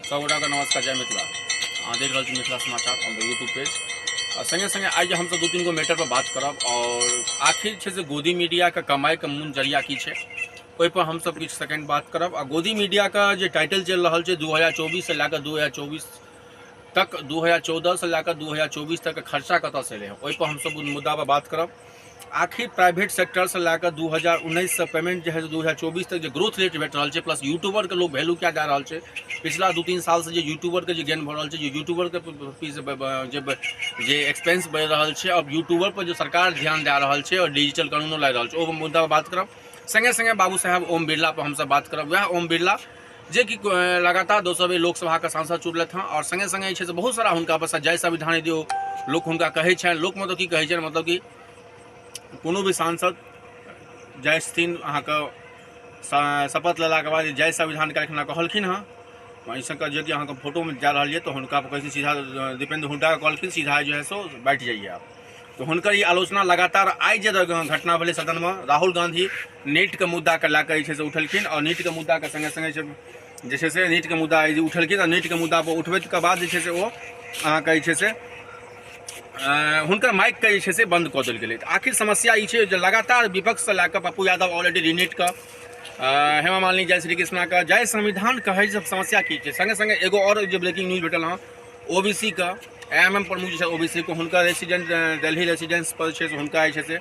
सबगोटा के नमस्कार, जय मिथिला। देख रहे छी मिथिला समाचार ऑन द यूट्यूब पेज। संगे संगे आज हम सब 2-3 गो मैटर पर बात करब और आखिर छै से गोदी मीडिया के कमाई के मूल जरिया की छै, ओहि पर हम सब किछु सेकंड बात करब। आ गोदी मीडिया का जो टाइटल चल रहा है 2024 से लेकर 2024 तक, 2014 से लेकर 2024 तक खर्चा कतऽ से एलै, ओहि पर हम सब मुद्दा पर बात करब। आखिर प्राइवेट सेक्टर से लेकर 2019 से पेमेंट जो है 2024 तक जो ग्रोथ रेट भेट रहा है, प्लस यूट्यूबर के लोग वैल्यू क्या जा रहा है। पिछला 2-3 साल से जो यूट्यूबर के जो गेन भ रहा है, जो यूट्यूबर के जो एक्सपेंस बढ़ रहा है, अब यूट्यूबर पर जो सरकार ध्यान दे रहा है और डिजिटल कानूनो ला रहा है, वो मुद्दा पर बात करब। संगे संगे बाबू साहब ओम बिरला पर हम सब बात करब। वह ओम बिरला जे कि लगातार 200 लोकसभा का सांसद चुनलथ हैं और संगे संगे बहुत सारा हुनका पर जय संविधान दियो लोग हुनका कहै छनि। लोक मतलब की कहै छनि, मतलब कि कोनो भी सांसद जय सिंह अहाँके शपथ लेलाके बाद जय संविधान के कहलखिन हँ, ऐसा जे कि अहाँके फोटो में जा रहा है तो हुनका पर कहै सीधा दीपेंद्र हुड्डा कहलखिन सीधा जो है सो बैठ जाइए आप। तो हुनकर ई आलोचना लगातार आई जे घटना भेलै सदन में, राहुल गांधी नीट के मुद्दा के लैके उठलखिन और नीट के मुद्दा के संगे संगे जे से नीट के मुद्दा उठलखिन और नीट के मुद्दा पर उठबैत के बाद जे वो अहाँके जे से हुनकर माइक के से बंद कऽ देल गेलै। आखिर समस्या ई छै जे लगातार विपक्ष से लैके पप्पू यादव ऑलरेडी रीनीट का, हेमा मालिनी, जय श्री कृष्णा का, जय संविधान कहै सब समस्या की छै। संगे संगे एगो और जो ब्रेकिंग न्यूज भेटल हँ, ओबीसी का एएमएम प्रमुख जो ओबीसी को हुनका रेसिडेंट दिल्ली रेसिडेंस पर हुनका से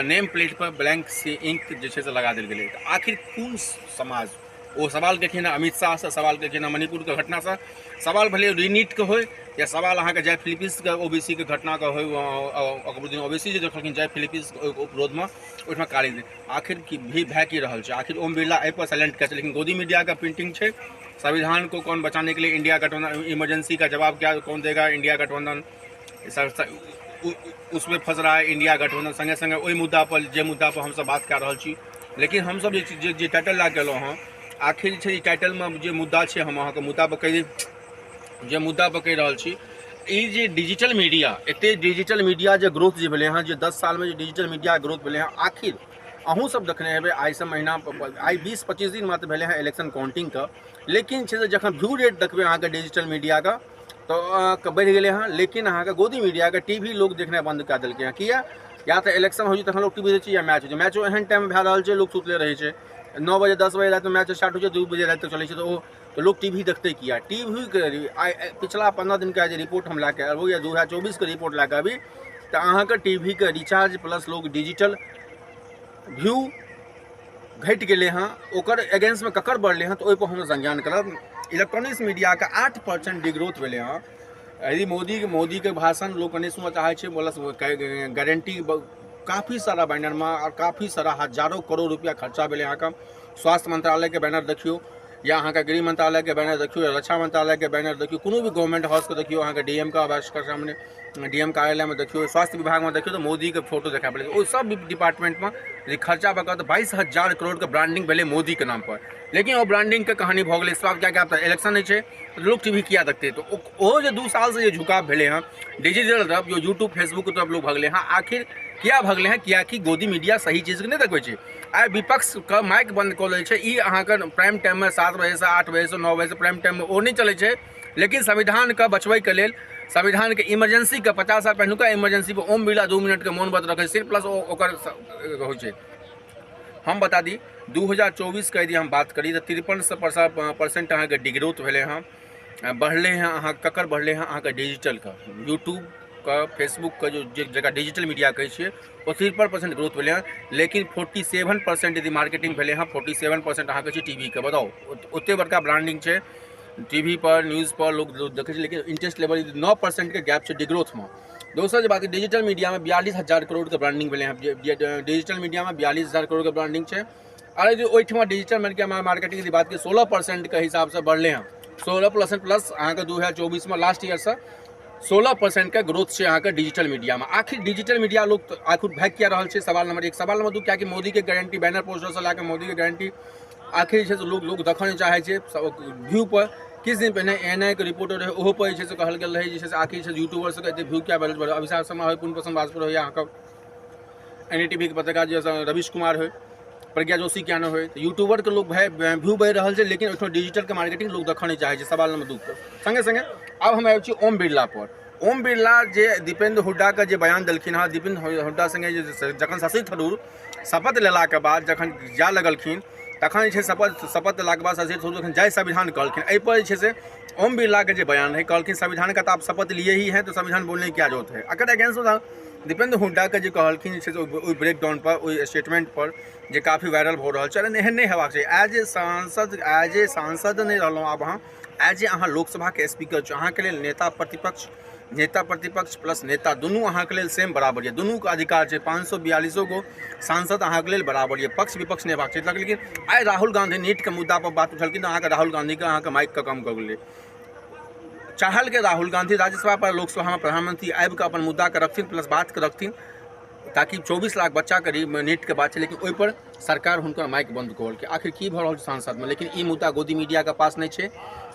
नेम प्लेट पर ब्लैंक से इंक जे लगा देल गेलै। आखिर कोन समाज वो सवाल केलखिन अमित शाह से, सवाल केलखिन मणिपुर के घटना से, सवाल भले रीनीट के हो या सवाल अहाँ के जय फिलिपिन्स के ओबीसी के घटना के हो। ओबीसी जो देखलखिन जय फिलिपिन्स उपरोध में ओहिठाम कार्य आखिर की भी भय की रहा है। आखिर ओम बिरला एहि पर साइलेंट कहे, लेकिन गोदी मीडिया का प्रिंटिंग है संविधान को कौन बचाने के लिए इंडिया गठबंधन, इमरजेंसी का जवाब क्या कौन देगा, इंडिया गठबंधन उसमें फंस रहा है इंडिया गठबंधन। संगे संगे वही मुद्दा पर जे मुद्दा पर हम सब बात कर रहा छी। लेकिन हम सब जे टाइटल ला गेलों हँ, आखिर छै टाइटल में जे मुद्दा छै, हम अहाँके मुद्दा पर कहि जे मुद्दा पर कहि रहल छी। ई जे डिजिटल मीडिया एते डिजिटल मीडिया जे ग्रोथ जे भेलै हँ, जे 10 साल में जे डिजिटल मीडिया ग्रोथ भेलै हँ, आखिर अहूँ सब देखने हेबै आई से महीना आई 20-25 दिन मात्र भेलै हँ इलेक्शन काउंटिंग का। लेकिन छै जखन व्यू रेट देखबै अहाँके डिजिटल मीडिया का तो बढ़ गेलै हँ। लेकिन अहाँके गोदी मीडिया के टीवी लोग देखनाइ बंद कऽ देलकै हँ। किया? या तो इलेक्शन हो तखन लोग टीवी देखै छै या मैच होइ छै। मैचो एहन टाइम भए रहल छै लोग सुतले रहै छै, 9 बजे 10 बजे रात में मैच स्टार्ट हो छै, 2 बजे रात तक चलै छै, तो लोग टीवी देखते किया? टीवी के पिछला 15 दिन का रिपोर्ट हम लाके अबू या 2024 के रिपोर्ट लाके अभी तो अहाँके टीवी के रिचार्ज प्लस लोग डिजिटल व्यू घटि गेलै हँ। ओकर अगेंस्ट में ककर बढ़लै हँ तो ओहि पर हम संज्ञान करब। इलेक्ट्रॉनिक्स मीडिया का 8% डिग्रोथ भेलै हँ। यदि मोदी के भाषण लोग कनि सुनऽ चाहै छै, बोलस गारंटी काफ़ी सारा बैनर में और काफ़ी सारा हजारों करोड़ रुपया खर्चा भेलै। अहाँके स्वास्थ्य मंत्रालय के बैनर देखियो या अहाँके गृह मंत्रालय के बैनर देखियो या रक्षा मंत्रालय के बैनर देखियो, कोनो भी गवर्नमेंट हाउस के देखियो, अहाँके डीएम का आवास के सामने डीएम कार्यालय में देखियो, स्वास्थ्य विभाग में देखियो तो मोदी के फोटो देखा पड़े। वो सब डिपार्टमेंट में खर्चा बका तो 22,000 करोड़ के ब्रांडिंग भेले मोदी के नाम पर। लेकिन वो ब्रांडिंग के कहानी भऽ गेलै। इस बार क्या क्या इलेक्शन नहीं है तो लोग टीवी किया देखते। तो वो जो 2 साल से जो झुकाव भेले हैं डिजिटल तरफ, जो यूट्यूब फेसबुक तरफ लोग भगले हैं, आखिर क्या भगले हैं? किया कि गोदी मीडिया सही चीज के नहीं देखबै छै। आइ विपक्ष का माइक बंद कऽ लै छै। ई अहाँके प्राइम टाइम में 7 बजे से 8 बजे से 9 बजे से प्राइम टाइम में वो नहीं चलै छै। लेकिन संविधान का बचबै के लेल, संविधान के इमरजेंसी का 50 साल पहिलुका इमरजेंसी पर ओम बिरला 2 मिनट के मौन व्रत रखै छै, प्लस ओकर होइ छै। हम बता दी 2024 के यदि हम बात करी तो 53% अहाँके डिग्रोथ भेलै हँ, बढ़ले हैं। अहाँ ककर बढ़ले हैं? अहाँके डिजिटल का, यूट्यूब का, फेसबुक का जो जगह डिजिटल मीडिया कहै छियै, वो 53% ग्रोथ भेलै हैं। लेकिन 47% यदि मार्केटिंग भेलै हैं, 47% अहाँके छै टीवी के। बताओ ओते बड़का ब्रांडिंग छै टीवी पर, न्यूज़ पर लोग देखै छै, लेकिन इंटरेस्ट लेवल 9% के गैप छै डिग्रोथ में। दोसर बात डिजिटल मीडिया में 42,000 करोड़ के ब्रांडिंग भेलै हैं। डिजिटल मीडिया में 42,000 करोड़ के ब्रांडिंग है। और जो ओहिठमा डिजिटल मीडिया में मार्केटिंग की बात की 16% के हिसाब से बढ़ले हैं। 16% प्लस अहाँके 2024 में लास्ट ईयर से 16% के ग्रोथ है अहाँके डिजिटल मीडिया में। आखिर डिजिटल मीडिया लोग आखिर भाग क्या रहा है? सवाल नंबर 1। सवाल नंबर 2 क्या कि मोदी के गारंटी बैनर पोस्टर से लाके मोदी के गारंटी आखिर है लोग देखने चाहे व्यू पर। किस दिन पहले एएनआई के रिपोर्टर रहे, ओहो पर से कहल गेल रहे जैसे आखिर यूट्यूबर से कहते व्यू क्या बढ़ अभिषेक शर्मा हो, पूर्ण प्रसन्न वाजपेयी हो, या एनडीटीवी के पत्रकार जैसे रवीश कुमार हो, प्रज्ञा जोशी क्या न हो यूट्यूबर के लोग व्यू बढ़ि रहा है, लेकिन उसमें डिजिटल के मार्केटिंग लोग देखा नहीं चाहे। सवाल नंबर 2 पर संगे संगे अब हम आबि छी ओम बिरला पर। ओम बिरला जे दीपेंद्र हुड्डा के जे बयान देलखिन हँ, दीपेंद्र हुड्डा संगे जखन शशि थरूर शपथ लेलाके बाद जखन जाय लगलखिन तखन जे छै शपथ लेलाके बाद शशि थरूर जखन जय संविधान कहलखिन, एहिपर जे छै से ओम बिरला के जे बयान है कहलखिन संविधान का तो आप शपथ लिए ही हैं तो संविधान बोलने की क्या जरूरत है। अगर अगेंस्ट दीपेंद्र हुड्डा के जे कहलखिन ओहि ब्रेकडाउन पर, ओहि स्टेटमेंट पर जे काफ़ी वायरल हो रहा है, एहन नहीं हेबाक चाहिए। एज ए सांसद नहीं रहलहुँ, आब अहाँ एज ए अहाँ लोकसभा के स्पीकर छी, अहाँके लेल नेता प्रतिपक्ष प्लस नेता दुनू अहाँके लेल सेम बराबर है, दुनू के अधिकार है। 542 गो सांसद अहाँके लेल बराबर है, पक्ष विपक्ष नहीं हेबाक चाहिए। लेकिन आइ राहुल गांधी नीट के मुद्दा पर बात उठलखिन, अहाँके राहुल गांधी के अहाँके माइक का कम कऽ गेलै। चाहल के राहुल गांधी राज्यसभा पर लोकसभा में प्रधानमंत्री आबि कऽ अपन मुद्दा के रखथिन प्लस बात के रखथिन, ताकि 24 लाख बच्चा के नीट के बात है, लेकिन ओहि पर सरकार हुनकर माइक बंद कऽ देलकै। आखिर की भऽ रहल छै सांसद में, लेकिन ई मुद्दा गोदी मीडिया के पास नहीं है।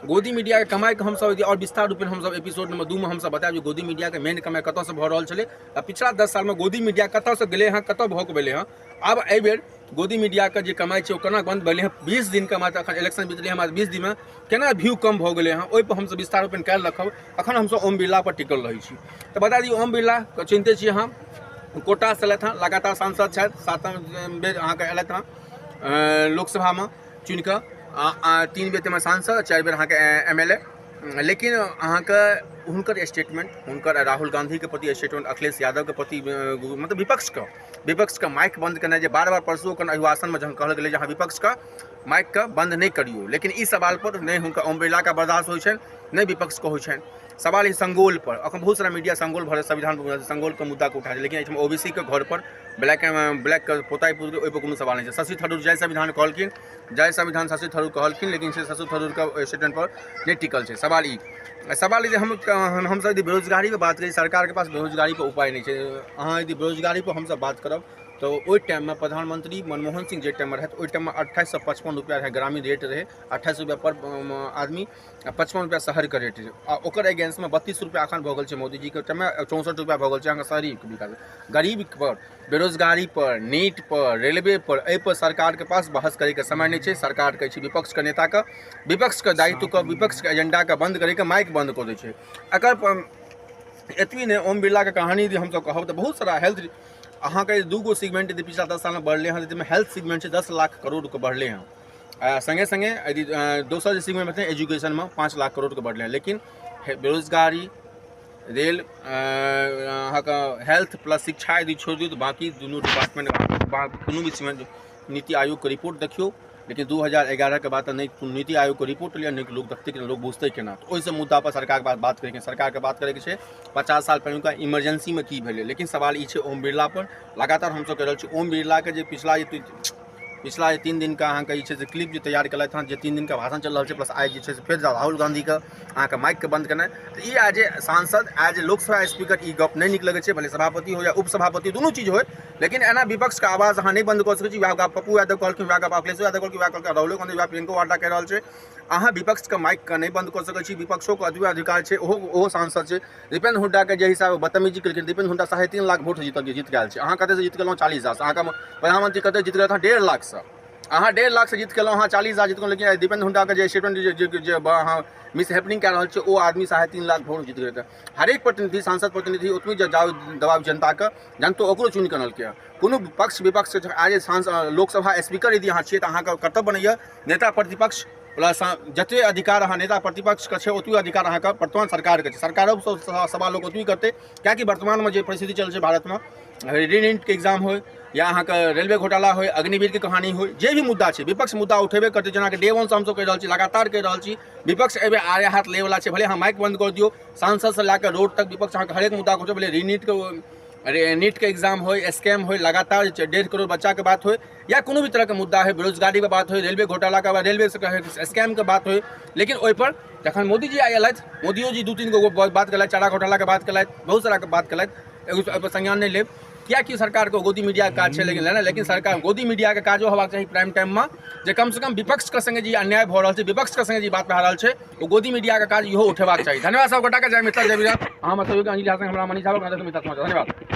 गोदी मीडिया के कमाई के हमसब और विस्तार रूप में हमसब एपिसोड नंबर 2 में हमसब बतायब जे गोदी मीडिया के मेन कमाई कतऽ से भऽ रहल छलै, पिछला 10 साल में गोदी मीडिया कतऽ से गेलै हँ, कतऽ भऽ गेलै हँ। आब एहि बेर गोदी मीडिया के जे कमाई छै ओ केना बंद भेलै हँ, 20 दिन के मात्र अखन इलेक्शन बीतलै हँ, 20 दिन में केना व्यू कम भऽ गेलै हँ, ओहि पर हमसब विस्तार रूप में काल्हि रखब। अखन हमसब ओम बिरला पर टिकल रहै छी। तऽ बता दी ओम बिरला के चिन्हते छी अहाँ, कोटा से एलथि हँ, लगातार सांसद छथि, 7 बेर अहाँके एलथि हँ लोकसभा में चुनि कऽ, 3 बेर ताहिमे सांसद, 4 बेर अहाँके MLA। लेकिन अहाँके हुनकर स्टेटमेंट, हुनकर राहुल गांधी के प्रति स्टेटमेंट, अखिलेश यादव के प्रति, मतलब विपक्ष का माइक बंद करना, जे बार परसू ओकर अभिभाषण में जहन कहल गेलै जे अहाँ विपक्ष का माइक का बंद नहीं करियो, लेकिन ई सवाल पर नहीं हुनका ओम बिरला का बर्दाश्त होइ छनि, नहीं विपक्ष को होइ छनि। सवाल ई संगोल पर, अखन बहुत सारा मीडिया संगोल भर संविधान संगोल के मुद्दा को उठा छै, लेकिन एहिठाम OBC के घर पर ब्लैक के पोताई पुतली ओहि पर कोनो सवाल नहीं है। शशि थरूर जय संविधान कहलखिन, जय संविधान शशि थरूर कहलखिन, लेकिन शशि थरूर के स्टेटमेंट पर नहीं टिकल छै। सवाल ई जे हम सब यदि बेरोजगारी पर बात करी, सरकार के पास बेरोजगारी पर उपाय नहीं है। अहाँ यदि बेरोजगारी पर हमसब बात करब तो ओहि टाइम में प्रधानमंत्री मनमोहन सिंह जे टाइम में रहथि, ओहि टाइम में 2855 रुपया रहे ग्रामीण रेट रहे, 28 रुपया पर आदमी, 55 रुपया शहर के रेट रहे। ओकर अगेंस्ट में 32 रुपया अखन भऽ गेल छै मोदी जी के टाइम में, 64 रुपया भऽ गेल छै अहाँके शहरी विकास। गरीब पर, बेरोजगारी पर, नीट पर, रेलवे पर, एहि पर सरकार के पास बहस करे के समय नहीं है। सरकार कहै छै विपक्ष के नेता के, विपक्ष के दायित्व के, विपक्ष के एजेंडा के बंद करे के माइक बंद कऽ दै छै। एकर एतबी नहीं, ओम बिरला के कहानी यदि हमसब कहब तऽ बहुत सारा हेल्थ अहाँके 2 गो सेगमेंट यदि पिछला 10 साल में बढ़ले हैं, जिसमें हेल्थ सेगमेंट से 10 लाख करोड़ के बढ़ले हैं। संगे संगे यदि दोसर जे सेगमेंट में एजुकेशन में 5 लाख करोड़ के बढ़ले हैं। लेकिन बेरोजगारी, रेल, अहाँके हेल्थ प्लस शिक्षा यदि छोड़ दियौ तो बाकी दुनू डिपार्टमेंट कोनो भी सेगमेंट नीति आयोग के रिपोर्ट देखियो, लेकिन 2011 के बाद तो नहीं नीति आयोग को रिपोर्ट लिया, नहीं लोग देखते कि लोग बुझते केना। तो ओहि मुद्दा पर सरकार के बात करेंगे, सरकार के बात करेके छै 50 साल पहिने का इमरजेंसी में की भेलै। लेकिन सवाल ई छै ओम बिरला पर, लगातार हमसब कहि रहल छी ओम बिरला के जे पिछला 3 दिन का अहाँके जे छै से क्लिप जे तैयार केलथि हँ, जे 3 दिन का भाषण चल रहल छै, प्लस आइ जे छै से फेर राहुल गांधी के अहाँके माइक के बंद केनाइ, तऽ ई एज ए सांसद, एज ए लोकसभा स्पीकर ई गप नहीं नीक लगै छै। भले सभापति हो या उपसभापति दुनू चीज हो, लेकिन एना विपक्ष के आवाज अहाँ नहीं बंद कऽ सकै छी। वएह गप पप्पू यादव कहलखिन, वएह गप अखिलेश यादव कहलखिन, वएह कहलखिन राहुल गांधी, वएह प्रियंका वाड्रा कहि रहल छै। अहाँ विपक्ष के माइक के नहीं बंद कऽ सकै छी, विपक्षो के अतबे अधिकार छै, ओहो सांसद छै। दीपेंद्र हुड्डा के जे हिसाब बदतमीजी केलखिन, दीपेंद्र हुड्डा 3.5 लाख वोट जीत गेल छै। अहाँ कते से जीत गेलहुँ? 40,000 से। अहाँके प्रधानमंत्री कते जीत गेल? 1.5 लाख से। अहाँ 1.5 लाख से जीत गेलहुँ, अहाँ 40,000 जीत गेलहुँ। लेकिन दीपेंद्र हुड्डा के जे स्टेटमेंट जे अहाँ मिस हैपनिंग कऽ रहल छै, ओ आदमी 3.5 लाख वोट जीत गेल। हरेक प्रतिनिधि, सांसद प्रतिनिधि ओतबी दबाव जनता के, जनतो ओकरो चुनि कऽ अनलकै। कोनो पक्ष विपक्ष आज सांसद लोकसभा स्पीकर यदि अहाँ छियै तऽ अहाँके कर्तव्य बनैया नेता प्रतिपक्ष प्लस जते अधिकार अहाँ नेता प्रतिपक्ष के छै, ओतबे अधिकार अहाँके वर्तमान सरकार के छै। सरकारो सवाल लोग ओतबी करतै, कियाकि वर्तमान में जे परिस्थिति चल छै भारत में, नीट के एग्जाम हो या अहाँके रेलवे घोटाला हो, अग्निवीर के कहानी हो, जे भी मुद्दा छै विपक्ष मुद्दा उठेबे करते। जेना कि डे 1 से हमसब कहि रहल छी, लगातार कहि रहल छी, विपक्ष एबे आया हाथ ले वाला छै। भले अहाँ माइक बंद कर दियो, सांसद से लेकर रोड तक विपक्ष अहाँके हरेक मुद्दा को, भले नीट के एग्जाम हो, स्कैम हो, लगातार 1.5 करोड़ बच्चा के बात हो, या कोनो भी तरह के मुद्दा है, बेरोजगारी के बात हो, रेलवे घोटाला के बाद रेलवे से स्कैम के बात हो। लेकिन ओहि पर जखन मोदी जी आयलथि, मोदियो जी 2-3 गो बात केलथि, चारा घोटाला के बात केलथि, बहुत सारा के बात केलथि, एगो पर संज्ञान नहीं लेब, कियाकि सरकार को गोदी मीडिया के काज है। लेकिन सरकार गोदी मीडिया के काजो होबाक चाहिए प्राइम टाइम में, जे कम से कम विपक्ष के संगे जी अन्याय भऽ रहल छै, विपक्ष के संगे जी बात भऽ रहल छै, ओ गोदी मीडिया के काज इहो उठेबाक चाहिए। धन्यवाद सब गोटा के। जय मिथिला, जय विराट। अहाँ मतलब अंजलि हासन, हमरा मनीष साहब, धन्यवाद।